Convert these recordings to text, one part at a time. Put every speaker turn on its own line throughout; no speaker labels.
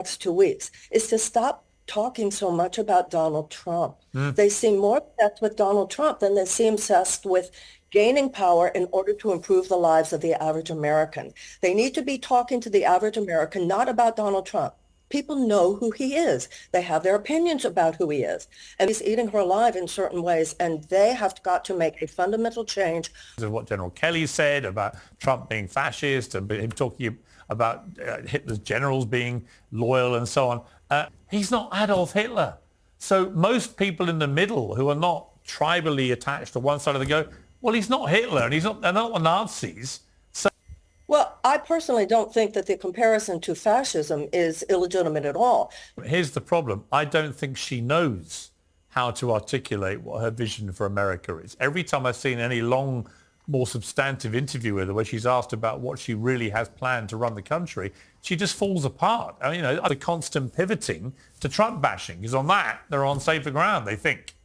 next 2 weeks is to stop talking so much about Donald Trump. They seem more obsessed with Donald Trump than they seem obsessed with gaining power in order to improve the lives of the average American. They need to be talking to the average American, not about Donald Trump. People know who he is. They have their opinions about who he is. And he's eating her alive in certain ways. And they have got to make a fundamental change.
What General Kelly said about Trump being fascist and him talking about Hitler's generals being loyal and so on. He's not Adolf Hitler. So most people in the middle who are not tribally attached to one side of the go, well, he's not Hitler and they're not the Nazis.
Well, I personally don't think that the comparison to fascism is illegitimate at all.
Here's the problem. I don't think she knows how to articulate what her vision for America is. Every time I've seen any long, more substantive interview with her where she's asked about what she really has planned to run the country, she just falls apart. I mean, the constant pivoting to Trump bashing, because on that, they're on safer ground, they think.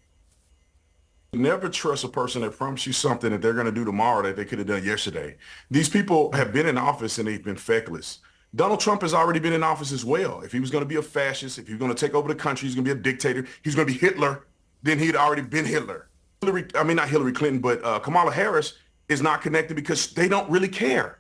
Never trust a person that promises you something that they're going to do tomorrow that they could have done yesterday. These people have been in office and they've been feckless. Donald Trump has already been in office as well. If he was going to be a fascist, if he was going to take over the country, he's going to be a dictator, he's going to be Hitler, then he'd already been Hitler. Not Hillary Clinton, but Kamala Harris is not connected because they don't really care.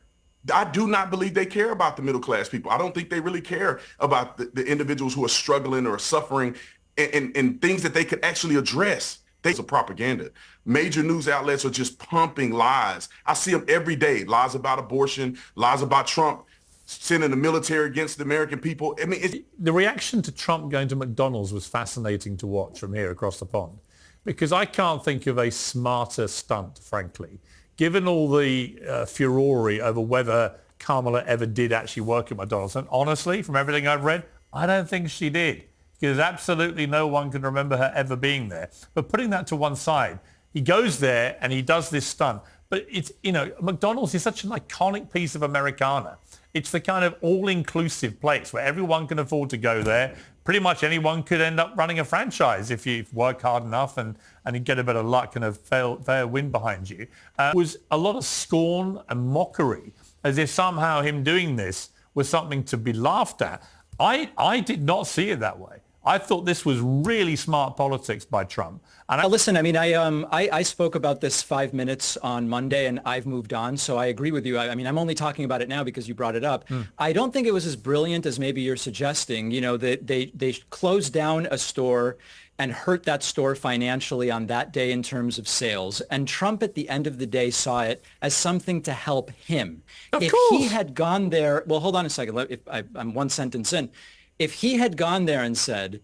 I do not believe they care about the middle class people. I don't think they really care about the individuals who are struggling or suffering and things that they could actually address. These are propaganda. Major news outlets are just pumping lies. I see them every day. Lies about abortion, lies about Trump sending the military against the American people. I mean,
the reaction to Trump going to McDonald's was fascinating to watch from here across the pond, because I can't think of a smarter stunt, frankly, given all the furore over whether Kamala ever did actually work at McDonald's. And honestly, from everything I've read, I don't think she did, because absolutely no one can remember her ever being there. But putting that to one side, he goes there and he does this stunt. But it's, McDonald's is such an iconic piece of Americana. It's the kind of all-inclusive place where everyone can afford to go there. Pretty much anyone could end up running a franchise if you work hard enough and you get a bit of luck and a fair wind behind you. It was a lot of scorn and mockery, as if somehow him doing this was something to be laughed at. I did not see it that way. I thought this was really smart politics by Trump. And
listen, I mean, I spoke about this 5 minutes on Monday, and I've moved on. So I agree with you. I mean, I'm only talking about it now because you brought it up. I don't think it was as brilliant as maybe you're suggesting. That they closed down a store and hurt that store financially on that day in terms of sales. And Trump, at the end of the day, saw it as something to help him. If he had gone there, well, hold on a second. I'm one sentence in. If he had gone there and said,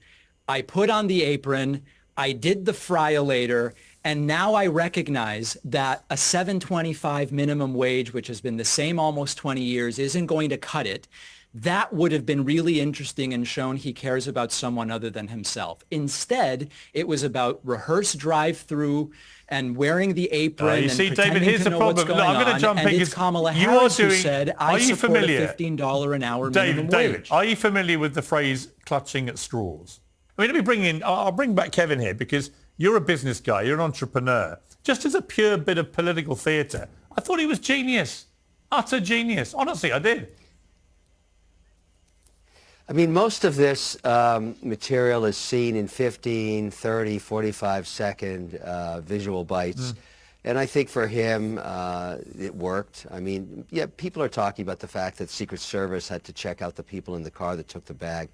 I put on the apron, I did the fry-o-later, and now I recognize that a $7.25 minimum wage, which has been the same almost 20 years, isn't going to cut it, that would have been really interesting and shown he cares about someone other than himself. Instead, it was about rehearsed drive-through and wearing the apron and pretending to know what's going on. I'm going to jump in, and it's Kamala Harris who said, I support a $15 an hour minimum wage.
David, are you familiar with the phrase clutching at straws? I mean, I'll bring back Kevin here, because you're a business guy, you're an entrepreneur. Just as a pure bit of political theatre, I thought he was genius, utter genius. Honestly, I did.
I mean, most of this material is seen in 15, 30, 45-second visual bites. And I think for him, it worked. I mean, yeah, people are talking about the fact that Secret Service had to check out the people in the car that took the bag.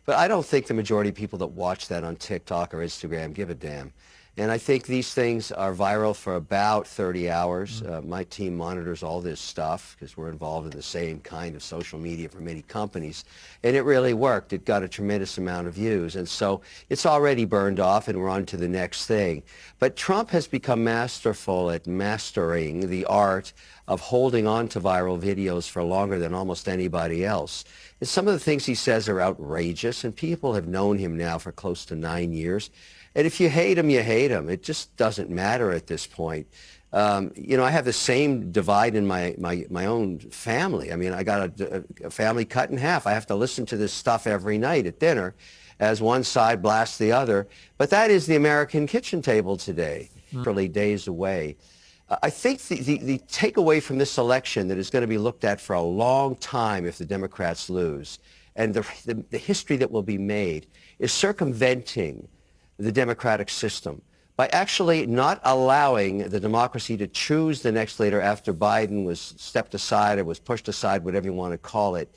But I don't think the majority of people that watch that on TikTok or Instagram give a damn. And I think these things are viral for about 30 hours. My team monitors all this stuff because we're involved in the same kind of social media for many companies. And it really worked. It got a tremendous amount of views. And so it's already burned off and we're on to the next thing. But Trump has become masterful at mastering the art of holding on to viral videos for longer than almost anybody else. And some of the things he says are outrageous, and people have known him now for close to 9 years. And if you hate him, you hate him. It just doesn't matter at this point. I have the same divide in my own family. I mean, I got a family cut in half. I have to listen to this stuff every night at dinner as one side blasts the other. But that is the American kitchen table today, literally days away. I think the takeaway from this election that is going to be looked at for a long time if the Democrats lose, and the history that will be made is circumventing the democratic system by actually not allowing the democracy to choose the next leader after Biden was stepped aside or was pushed aside, whatever you want to call it.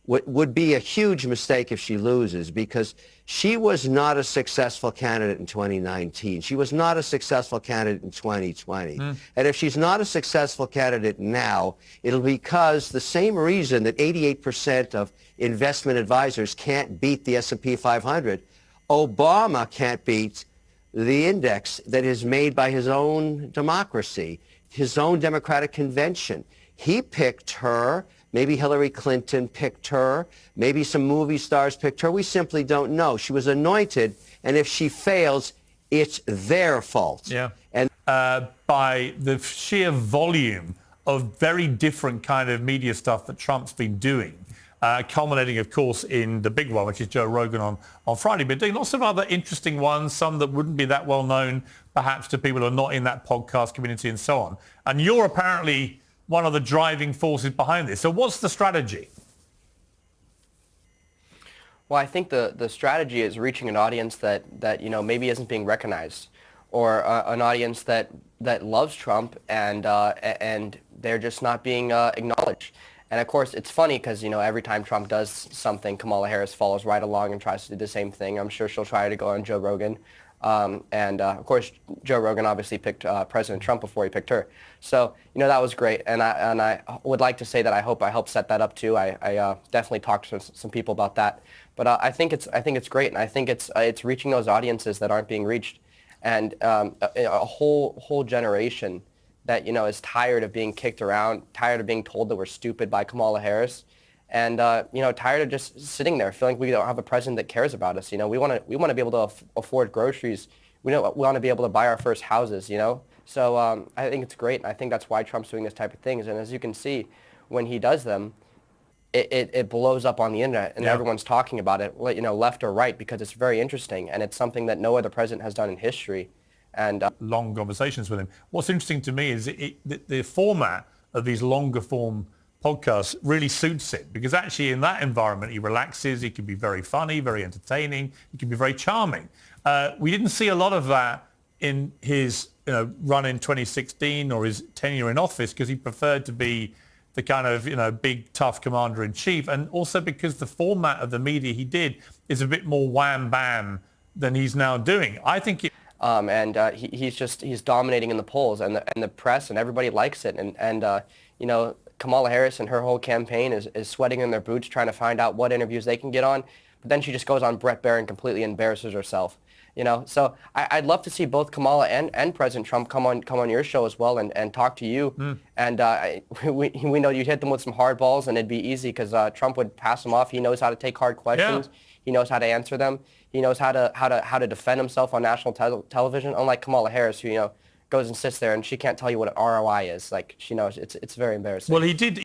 Would be a huge mistake if she loses, because she was not a successful candidate in 2019. She was not a successful candidate in 2020. And if she's not a successful candidate now, it'll be because the same reason that 88% of investment advisors can't beat the S&P 500, Obama can't beat the index that is made by his own democracy, his own Democratic convention. He picked her. Maybe Hillary Clinton picked her. Maybe some movie stars picked her. We simply don't know. She was anointed, and if she fails, it's their fault.
Yeah.
And
by the sheer volume of very different kind of media stuff that Trump's been doing, culminating, of course, in the big one, which is Joe Rogan on Friday, but doing lots of other interesting ones, some that wouldn't be that well known, perhaps, to people who are not in that podcast community and so on. And you're apparently one of the driving forces behind this. So what's the strategy?
Well, I think the strategy is reaching an audience that maybe isn't being recognized, or an audience that loves Trump and they're just not being acknowledged. And of course, it's funny because every time Trump does something, Kamala Harris follows right along and tries to do the same thing. I'm sure she'll try to go on Joe Rogan. Of course, Joe Rogan obviously picked President Trump before he picked her. So, that was great. And I would like to say that I hope I helped set that up too. I definitely talked to some people about that. But I think it's great, and I think it's reaching those audiences that aren't being reached, and a whole generation that is tired of being kicked around, tired of being told that we're stupid by Kamala Harris. And tired of just sitting there, feeling we don't have a president that cares about us. We want to be able to afford groceries. We want to be able to buy our first houses. So I think it's great, and I think that's why Trump's doing this type of things. And as you can see, when he does them, it blows up on the internet, and everyone's talking about it, left or right, because it's very interesting, and it's something that no other president has done in history. And
long conversations with him. What's interesting to me is the format of these longer form podcast really suits it, because actually in that environment he relaxes, he can be very funny, very entertaining, he can be very charming. We didn't see a lot of that in his run in 2016 or his tenure in office, because he preferred to be the kind of big tough commander-in-chief, and also because the format of the media he did is a bit more wham bam than he's now doing. I think
he's dominating in the polls, and the press and everybody likes it, and Kamala Harris and her whole campaign is sweating in their boots trying to find out what interviews they can get on, but then she just goes on Brett Baier and completely embarrasses herself. So I'd love to see both Kamala and President Trump come on your show as well and talk to you. And we know you hit them with some hard balls, and it'd be easy because Trump would pass them off. He knows how to take hard questions. Yeah. He knows how to answer them. He knows how to defend himself on national television. Unlike Kamala Harris, who goes and sits there and she can't tell you what an ROI is. Like, she knows it's very embarrassing.
Well, he did.